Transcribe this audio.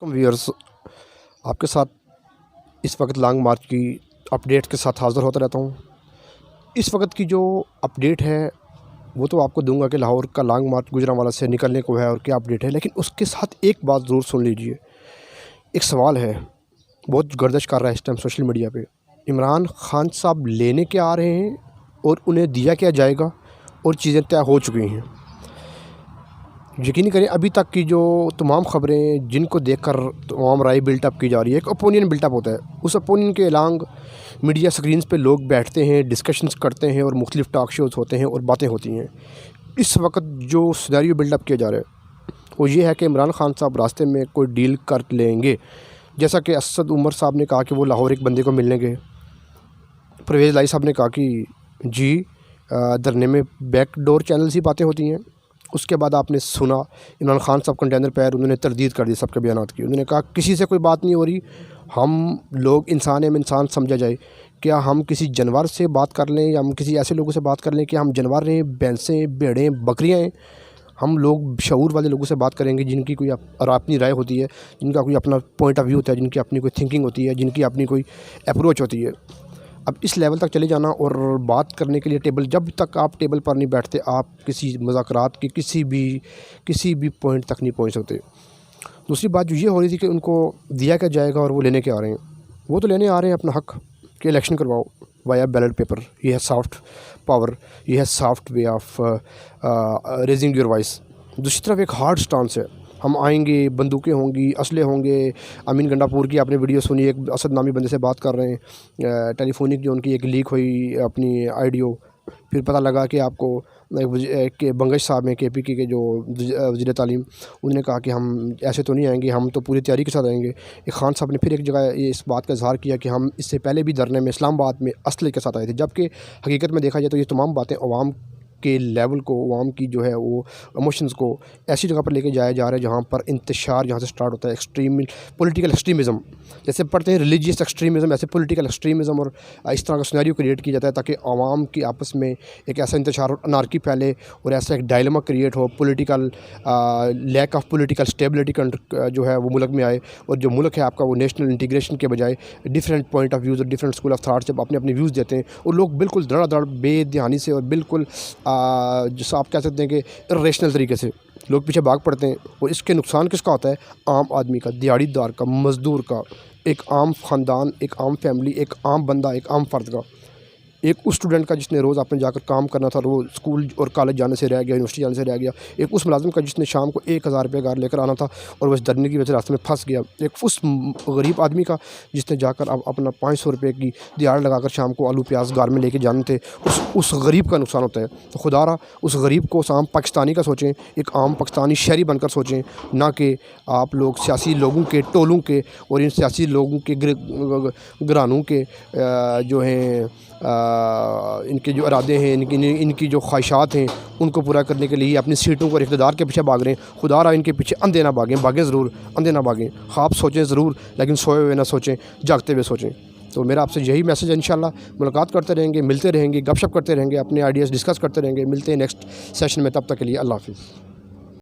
Viewers, आपके साथ इस वक्त लॉन्ग मार्च की अपडेट के साथ हाज़िर होता रहता हूँ। इस वक्त की जो अपडेट है वो तो आपको दूंगा कि लाहौर का लॉन्ग मार्च गुजरांवाला से निकलने को है और क्या अपडेट है, लेकिन उसके साथ एक बात ज़रूर सुन लीजिए। एक सवाल है, बहुत गर्दिश कर रहा है इस टाइम सोशल मीडिया पे। इमरान खान साहब लेने के आ रहे हैं और उन्हें दिया क्या जाएगा और चीज़ें तय हो चुकी हैं। यकीन करें, अभी तक की जो तमाम ख़बरें जिनको देखकर तमाम राय बिल्टअप की जा रही है, एक ओपिनियन बिल्टअप होता है। उस ओपिनियन के अलॉन्ग मीडिया स्क्रीन्स पे लोग बैठते हैं, डिस्कशंस करते हैं और मुख्तलिफ टॉक शोज़ होते हैं और बातें होती हैं। इस वक्त जो सिनेरियो बिल्डअप किया जा रहा है वो ये है कि इमरान खान साहब रास्ते में कोई डील कर लेंगे। जैसा कि असद उमर साहब ने कहा कि वो लाहौर एक बंदे को मिलने गए। परवेज़ लाई साहब ने कहा कि जी धरने में बैक डोर चैनल से बातें होती हैं। उसके बाद आपने सुना इमरान खान साहब कंटेनर पैर उन्होंने तरदीद कर दी सबके बयानात की। उन्होंने कहा किसी से कोई बात नहीं हो रही, हम लोग इंसान में इंसान समझा जाए। क्या हम किसी जानवर से बात कर लें या हम किसी ऐसे लोगों से बात कर लें कि हम जानवर हैं, भैंसें, भेड़ें, बकरियाँ हैं? हम लोग शऊर वाले लोगों से बात करेंगे जिनकी कोई और अपनी राय होती है, जिनका कोई अपना पॉइंट ऑफ व्यू होता है, जिनकी अपनी कोई थिंकिंग होती है, जिनकी अपनी कोई अप्रोच होती है। अब इस लेवल तक चले जाना और बात करने के लिए टेबल, जब तक आप टेबल पर नहीं बैठते आप किसी मुज़ाकरात की किसी भी पॉइंट तक नहीं पहुंच सकते। दूसरी बात जो ये हो रही थी कि उनको दिया क्या जाएगा और वो लेने के आ रहे हैं। वो तो लेने आ रहे हैं अपना हक कि इलेक्शन करवाओ वाया बैलेट पेपर। ये है सॉफ्ट पावर, ये है soft way of raising your voice. दूसरी तरफ एक हार्ड स्टांस है, हम आएंगे, बंदूकें होंगी, असले होंगे। अमीन गंडापुर की आपने वीडियो सुनी, एक असद नामी बंदे से बात कर रहे हैं, टेलीफोनिक जो उनकी एक लीक हुई अपनी आइडियो। फिर पता लगा कि आपको कि बंगश साहब हैं KPK के जो वज़ीर तालीम, उन्होंने कहा कि हम ऐसे तो नहीं आएंगे, हम तो पूरी तैयारी के साथ आएंगे। एक खान साहब ने फिर एक जगह ये इस बात का इजहार किया कि हम इससे पहले भी धरने में इस्लामाबाद में असले के साथ आए थे, जबकि हकीकत में देखा जाए तो ये तमाम बातें अवाम के लेवल को, अवाम की जो है वो इमोशंस को ऐसी जगह पर लेके जाया जा रहा है जहाँ पर इंतशार जहाँ से स्टार्ट होता है एक्सट्रीम पॉलिटिकल एक्सट्रीमिज़म। जैसे पढ़ते हैं रिलीजियस एक्सट्रीमिज़म, ऐसे पॉलिटिकल एक्सट्रीमिज़म और इस तरह का सिनेरियो क्रिएट किया जाता है ताकि आवाम की आपस में एक ऐसा इंतशार और अनार्की फैले और ऐसा एक डायलेमा क्रिएट हो, political lack of political stability जो है वो मुल्क में आए। और जो मुल्क है आपका वो नेशनल इंटीग्रेशन के बजाय डिफरेंट पॉइंट ऑफ व्यूज़ और डिफरेंट स्कूल ऑफ थाट्स जब अपने अपने व्यूज़ देते हैं और लोग बिल्कुल धड़ाधड़ बेध्यानी से और बिल्कुल जिससे आप कह सकते हैं कि इर्रेशनल तरीके से लोग पीछे भाग पड़ते हैं। और इसके नुकसान किसका होता है? आम आदमी का, दिहाड़ीदार का, मज़दूर का, एक आम ख़ानदान, एक आम फैमिली, एक आम बंदा, एक आम फ़र्द का। एक उस स्टूडेंट का जिसने रोज़ आपने जाकर काम करना था, वो स्कूल और कॉलेज जाने से रह गया, यूनिवर्सिटी जाने से रह गया। एक उस मुलाजिम का जिसने शाम को 1000 रुपये घर लेकर आना था और वह धरने की वजह से रास्ते में फंस गया। एक उस गरीब आदमी का जिसने जाकर अब अपना 500 रुपये की दिहाड़ लगाकर शाम को आलू प्याज घर में लेके जाने थे, उस गरीब का नुकसान होता है। तो खुदारा उस गरीब को, उस आम पाकिस्तानी का सोचें, एक आम पाकिस्तानी शहरी बनकर सोचें, ना कि आप लोग सियासी लोगों के टोलों के और इन सियासी लोगों के घरानों के जो हैं इनके जो इरादे हैं, इनकी जो ख्वाहिशात हैं उनको पूरा करने के लिए अपनी सीटों को इक़्तिदार के पीछे भाग रहे हैं। खुदा रहा इनके पीछे अंधे ना भागें, भागें ज़रूर, अंधे ना भागें। ख्वाब सोचें ज़रूर, लेकिन सोए हुए ना सोचें, जागते हुए सोचें। तो मेरा आपसे यही मैसेज है। इंशाल्लाह मुलाकात करते रहेंगे, मिलते रहेंगे, गपशप करते रहेंगे, अपने आइडियाज़ डिस्कस करते रहेंगे। मिलते हैं नेक्स्ट सेशन में, तब तक के लिए अल्लाह हाफ़िज़।